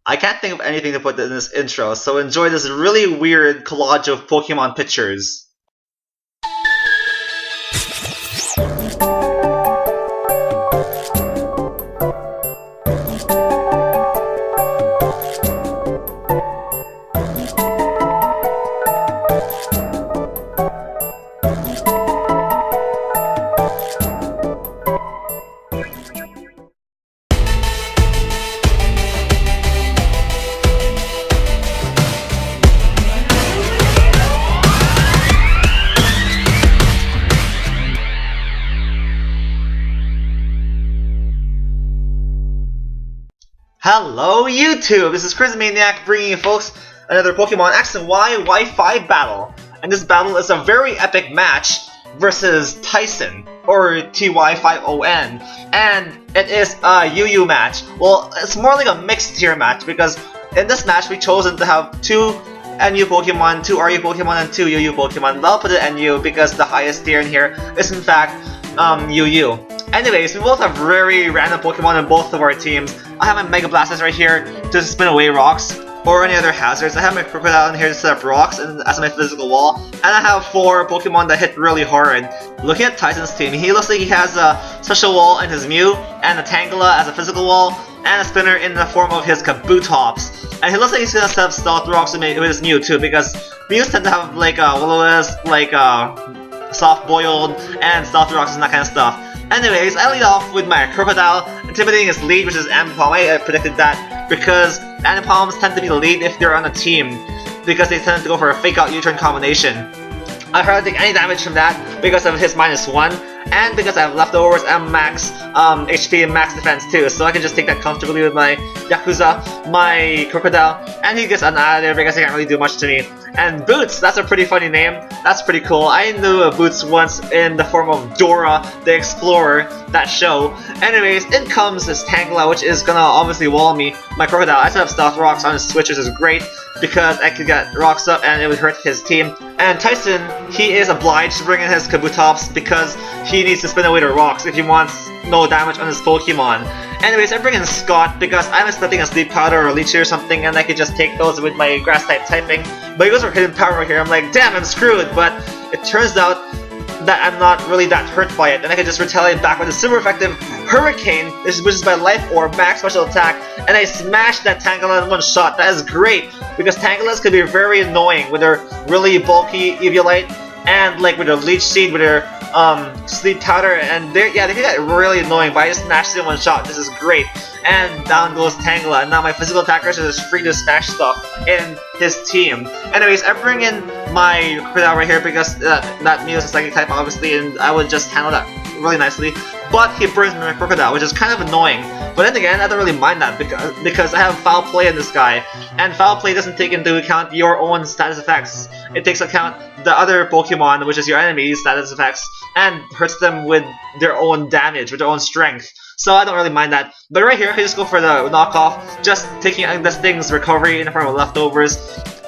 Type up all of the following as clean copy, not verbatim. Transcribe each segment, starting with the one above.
I can't think of anything to put in this intro, so enjoy this really weird collage of Pokemon pictures. Hello YouTube, this is Chriz Maniac bringing you folks another Pokemon X and Y Y5 battle. And this battle is a very epic match versus Ty5on, or Ty5on. And it is a UU match. Well, it's more like a mixed tier match because in this match we've chosen to have 2 NU Pokemon, 2 RU Pokemon, and 2 UU Pokemon. But I'll put it NU because the highest tier in here is in fact UU. Anyways, we both have very random Pokemon in both of our teams. I have my Mega Blastoise right here to spin away rocks or any other hazards. I have my Crocodile in here to set up rocks and as my physical wall. And I have 4 Pokemon that hit really hard. Looking at Ty5on's team, he looks like he has a special wall in his Mew, and a Tangela as a physical wall, and a spinner in the form of his Kabutops. And he looks like he's gonna set up Stealth Rocks with his Mew too, because Mews tend to have like Will-O-Wisp, like soft boiled, and Stealth Rocks and that kind of stuff. Anyways, I lead off with my Crocodile, intimidating his lead, which is Ambipom. I predicted that because Ambipoms tend to be the lead if they're on a team, because they tend to go for a fake out U-turn combination. I hardly take any damage from that because of his -1, and because I have leftovers and max HP and max defense too, so I can just take that comfortably with my Yakuza, my Crocodile, and he gets out of there because he can't really do much to me. And Boots, that's a pretty funny name, that's pretty cool. I knew Boots once in the form of Dora the Explorer, that show. Anyways, in comes this Tangela, which is gonna obviously wall me. My Crocodile, I set up Stealth Rocks on his switch, which is great, because I could get rocks up and it would hurt his team. And Ty5on, he is obliged to bring in his Kabutops because he needs to spin away the rocks if he wants no damage on his Pokemon. Anyways, I bring in Scott because I'm expecting a Sleep Powder or a Leech or something, and I could just take those with my Grass type typing. But he goes for Hidden Power here. I'm like, damn, I'm screwed. But it turns out that I'm not really that hurt by it, and I can just retaliate back with a super effective Hurricane, which is my Life Orb, max special attack, and I smashed that Tangela in one shot. That is great, because Tangelas can be very annoying with their really bulky Eviolite, and like with their Leech Seed, with their Sleep Powder, and they can get really annoying, but I just smashed it in one shot. This is great. And down goes Tangela, and now my physical attackers are just free to smash stuff in his team. Anyways, I bring in my Crocodile right here because that Mew is a psychic type, obviously, and I would just handle that really nicely. But he burns my Crocodile, which is kind of annoying. But then again, I don't really mind that because I have Foul Play in this guy, and Foul Play doesn't take into account your own status effects. It takes account the other Pokemon, which is your enemy's status effects, and hurts them with their own damage, with their own strength. So I don't really mind that. But right here, I can just go for the knockoff, just taking this thing's recovery in the form of leftovers,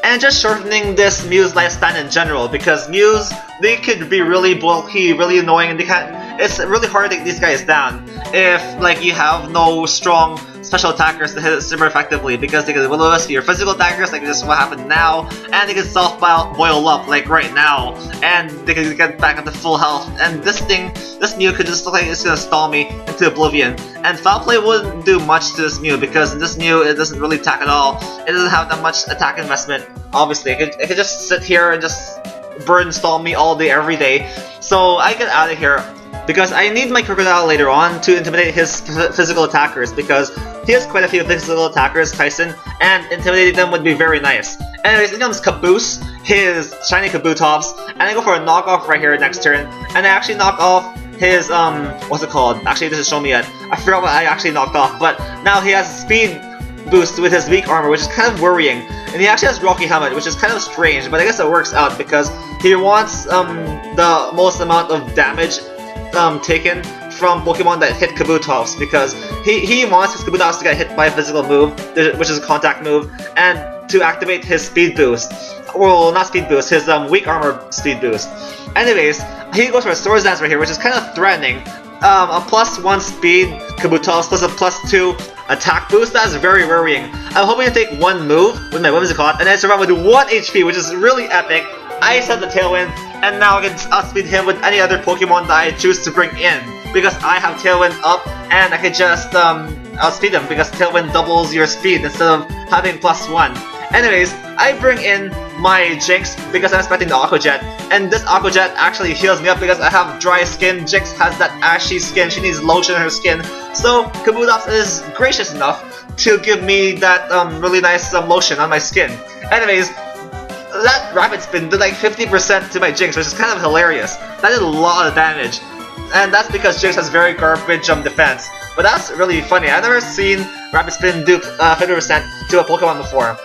and just shortening this Mew's lifespan in general, because Mews, they could be really bulky, really annoying, and it's really hard to take these guys down if like you have no strong special attackers to hit it super effectively, because they can Will-O-Wisp your physical attackers, like this is what happened now, and they can self-boil up like right now, and they can get back up to full health. And this Mew could just look like it's gonna stall me into oblivion. And Foul Play wouldn't do much to this Mew, because this Mew, it doesn't really attack at all. It doesn't have that much attack investment. Obviously, it could just sit here and just burn stall me all day every day. So I get out of here, because I need my Crocodile later on to intimidate his physical attackers, because he has quite a few physical attackers, Ty5on, and intimidating them would be very nice. Anyways, in comes Caboose, his shiny Kabutops, and I go for a knockoff right here next turn, and I actually knock off his, what's it called? Actually, it doesn't show me yet. I forgot what I actually knocked off, but now he has a speed boost with his weak armor, which is kind of worrying. And he actually has Rocky Helmet, which is kind of strange, but I guess it works out because he wants the most amount of damage taken from Pokemon that hit Kabutops, because he wants his Kabutops to get hit by a physical move, which is a contact move, and to activate his speed boost. Well, not speed boost, his weak armor speed boost. Anyways, he goes for a Swords Dance right here, which is kind of threatening. A +1 speed Kabutops plus a +2 attack boost. That is very worrying. I'm hoping to take one move with my Whimsicott, and then survive with 1 HP, which is really epic. I set the Tailwind, and now I can outspeed him with any other Pokemon that I choose to bring in. Because I have Tailwind up, and I can just outspeed him, because Tailwind doubles your speed instead of having +1. Anyways, I bring in my Jinx because I'm expecting the Aqua Jet, and this Aqua Jet actually heals me up because I have dry skin. Jinx has that ashy skin, she needs lotion in her skin, so Kabutops is gracious enough to give me that really nice lotion on my skin. Anyways, that Rapid Spin did like 50% to my Jinx, which is kind of hilarious. That did a lot of damage, and that's because Jinx has very garbage defense. But that's really funny. I've never seen Rapid Spin do 50% to a Pokemon before.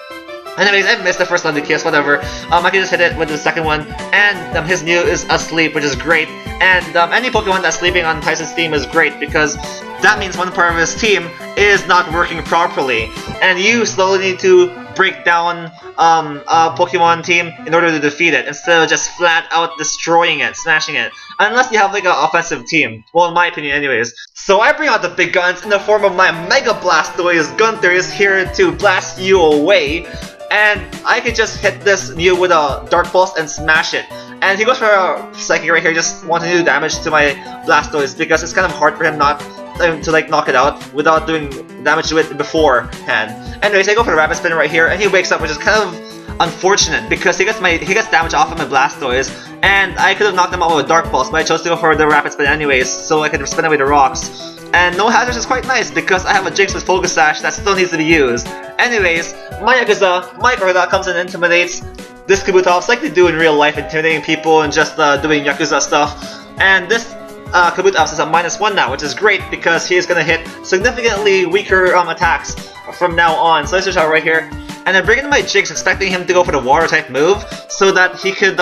Anyways, I missed the first Lovely Kiss, whatever. I can just hit it with the second one, and his Mew is asleep, which is great. And any Pokemon that's sleeping on Tyson's team is great, because that means one part of his team is not working properly. And you slowly need to break down a Pokemon team in order to defeat it, instead of just flat out destroying it, smashing it. Unless you have like an offensive team. Well, in my opinion anyways. So I bring out the big guns in the form of my Mega Blastoise. Gunther is here to blast you away. And I can just hit this Mew with a Dark Pulse and smash it. And he goes for a Psychic right here, just wanting to do damage to my Blastoise, because it's kind of hard for him not to like knock it out without doing damage to it beforehand. Anyways, I go for the Rapid Spin right here, and he wakes up, which is kind of unfortunate because he gets damage off of my Blastoise, and I could have knocked him out with a Dark Pulse, but I chose to go for the Rapid Spin anyways, so I could spin away the rocks. And no hazards is quite nice because I have a Jinx with Focus Sash that still needs to be used. Anyways, my Yakuza, my Crocodile comes and intimidates this Kabutops like they do in real life, intimidating people and just doing Yakuza stuff. And this Kabutops is at -1 now, which is great because he is going to hit significantly weaker attacks from now on. So let's switch out right here. And I bring in my Jinx expecting him to go for the Water type move so that he could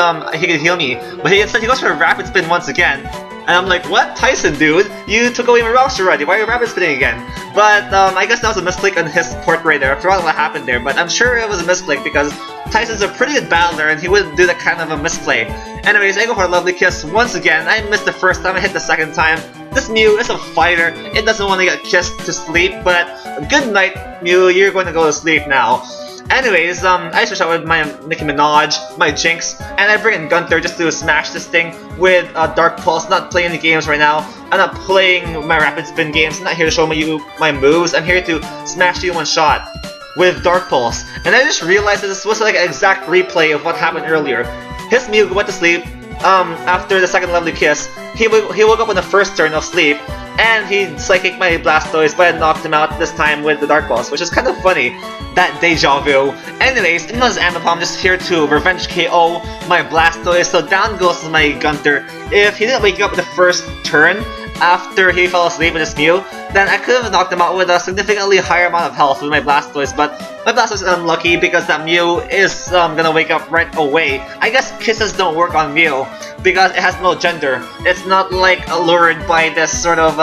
heal me. But instead he goes for a Rapid Spin once again. And I'm like, what? Tyson, dude? You took away my rocks already, why are you Rapid Spinning again? But I guess that was a misclick on his part right there. I forgot what happened there, but I'm sure it was a misclick because Tyson's a pretty good battler and he wouldn't do that kind of a misplay. Anyways, I go for a Lovely Kiss once again. I missed the first time, I hit the second time. This Mew is a fighter, it doesn't want to get kissed to sleep, but good night, Mew, you're going to go to sleep now. Anyways, I switch out with my Nicki Minaj, my Jinx, and I bring in Gunther just to smash this thing with Dark Pulse. Not playing the games right now. I'm not playing my Rapid Spin games. I'm not here to show you my moves. I'm here to smash you one shot with Dark Pulse. And I just realized that this was like an exact replay of what happened earlier. His Mew went to sleep after the second Lovely Kiss. He woke up on the first turn of sleep, and he Psychic my Blastoise, but I knocked him out this time with the Dark Pulse, which is kind of funny. That deja vu. Anyways, in this Ambipom, I'm just here to revenge KO my Blastoise, so down goes my Gunther. If he didn't wake up the first turn after he fell asleep with his Mew, then I could have knocked him out with a significantly higher amount of health with my Blastoise, but my Blastoise is unlucky because that Mew is gonna wake up right away. I guess kisses don't work on Mew because it has no gender. It's not like allured by this sort of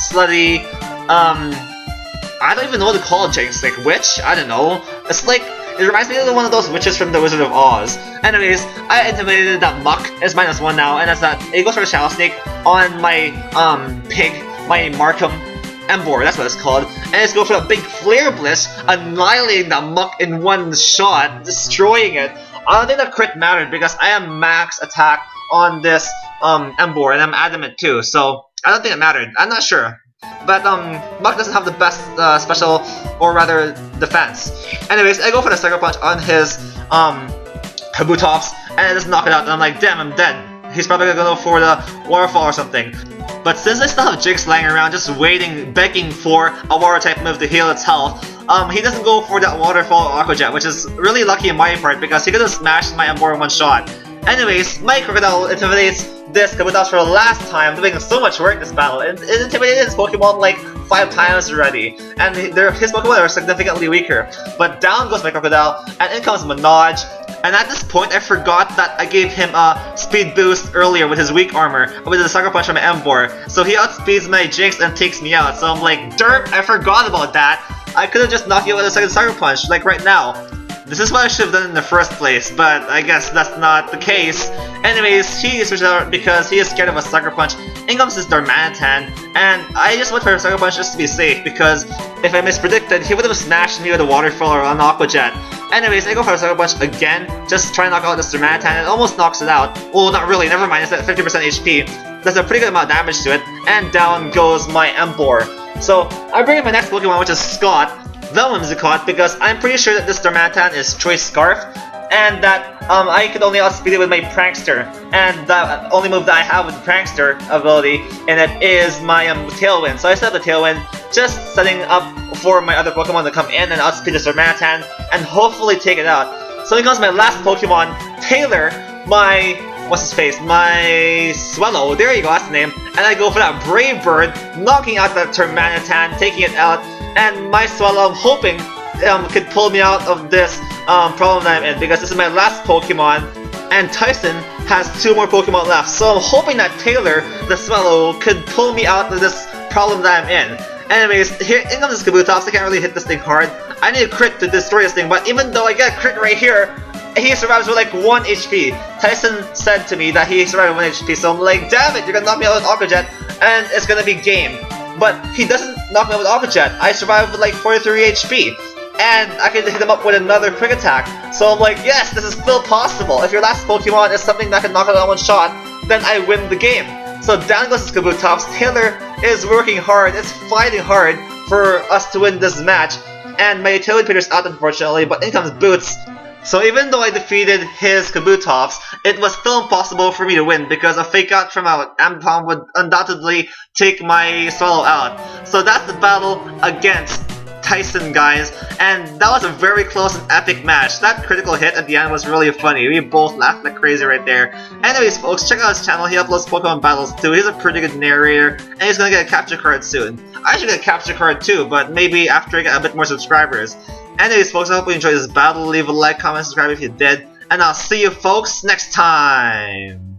slutty, I don't even know what to call Jinx, like witch? I don't know. It's like, it reminds me of one of those witches from the Wizard of Oz. Anyways, I intimidated that Muck, it's -1 now, and that's that. It goes for the Shadow Snake on my pig, my Markham Emboar, that's what it's called. And it's going for a big Flare Blitz, annihilating that Muck in one shot, destroying it. I don't think that crit mattered because I am max attack on this Emboar, and I'm adamant too, so I don't think it mattered. I'm not sure. But Muck doesn't have the best special, or rather defense. Anyways, I go for the Sucker Punch on his Kabutops, and I just knock it out, and I'm like, damn, I'm dead. He's probably gonna go for the Waterfall or something. But since I still have Jinx lying around, just waiting, begging for a Water type move to heal its health, he doesn't go for that Waterfall or Aqua Jet, which is really lucky in my part because he could have smashed my Emboar in one shot. Anyways, my Crocodile intimidates this Kabutops for the last time, doing so much work this battle. It intimidated his Pokemon like 5 times already, and his Pokemon are significantly weaker. But down goes my Crocodile, and in comes Minaj. And at this point, I forgot that I gave him a speed boost earlier with his weak armor, with the Sucker Punch from my Emboar. So he outspeeds my Jinx and takes me out. So I'm like, derp, I forgot about that. I could have just knocked you out with a second Sucker Punch, like right now. This is what I should have done in the first place, but I guess that's not the case. Anyways, he switches out because he is scared of a Sucker Punch. In comes this Darmanitan, and I just went for a Sucker Punch just to be safe because if I mispredicted, he would have smashed me with a waterfall or an aqua jet. Anyways, I go for a Sucker Punch again, just try to knock out this Darmanitan. It almost knocks it out. Well, not really, never mind, it's at 50% HP. Does a pretty good amount of damage to it, and down goes my Emboar. So, I bring in my next Pokemon, which is Scott, the Whimsicott, because I'm pretty sure that this Darmanitan is Choice Scarf, and that I could only outspeed it with my Prankster, and the only move that I have with the Prankster ability in it is my Tailwind. So I set up the Tailwind, just setting up for my other Pokemon to come in and outspeed this Darmanitan, and hopefully take it out. So here comes my last Pokemon, Taylor, my... what's his face? My Swellow, there you go, that's the name. And I go for that Brave Bird, knocking out that Darmanitan, taking it out, and my Swellow, I'm hoping, could pull me out of this problem that I'm in, because this is my last Pokemon, and Ty5on has 2 more Pokemon left, so I'm hoping that Taylor, the Swellow, could pull me out of this problem that I'm in. Anyways, here in comes this Kabutops. I can't really hit this thing hard. I need a crit to destroy this thing, but even though I get a crit right here, he survives with like 1 HP. Ty5on said to me that he survived with 1 HP, so I'm like, damn it, you're gonna knock me out with Aqua Jet, and it's gonna be game. But he doesn't knock me out with Aqua Jet. I survived with like 43 HP. And I can hit him up with another quick attack. So I'm like, yes, this is still possible. If your last Pokemon is something that can knock it out in 1 shot, then I win the game. So down goes this Kabutops. Taylor is working hard, it's fighting hard for us to win this match. And my utility Peter's out, unfortunately, but in comes Boots. So even though I defeated his Kabutops, it was still impossible for me to win because a Fake Out from Ambipom would undoubtedly take my Swallow out. So that's the battle against Ty5on, guys, and that was a very close and epic match. That critical hit at the end was really funny. We both laughed like crazy right there. Anyways, folks, check out his channel. He uploads Pokemon battles too. He's a pretty good narrator, and he's gonna get a capture card soon. I should get a capture card too, but maybe after I get a bit more subscribers. Anyways, folks, I hope you enjoyed this battle. Leave a like, comment, subscribe if you did, and I'll see you folks next time.